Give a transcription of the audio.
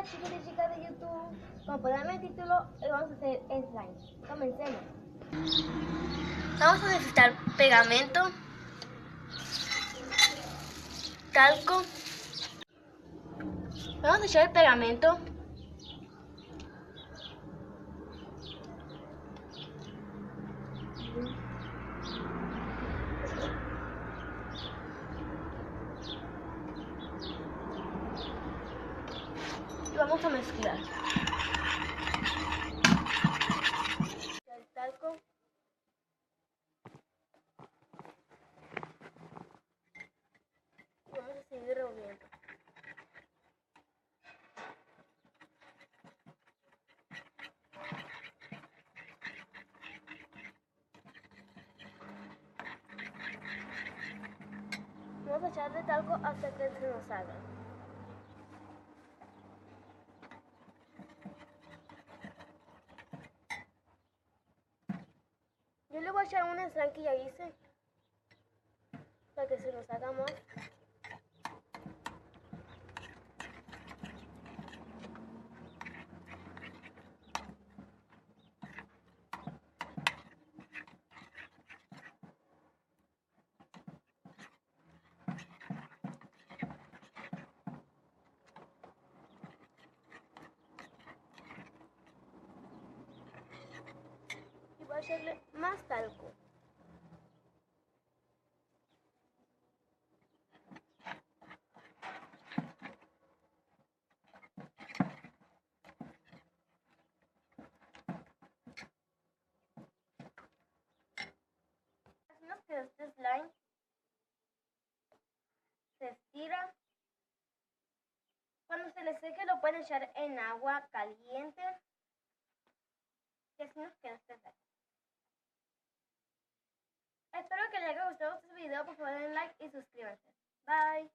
Hola chicos y chicas de YouTube, como pueden ver el título, hoy vamos a hacer slime. Comencemos. Vamos a necesitar pegamento, talco. Vamos a echar el pegamento. Y vamos a mezclar. El talco. Y vamos a seguir reuniendo. Vamos a echarle talco hasta que se nos salga. Yo le voy a echar un slime que ya hice para que se nos haga más. Y voy a echarle más talco. Así nos quedó este slime. Se estira. Cuando se le seque lo pueden echar en agua caliente. Y así nos queda este slime. Espero que les haya gustado este video. Por favor denle like y suscríbanse. Bye.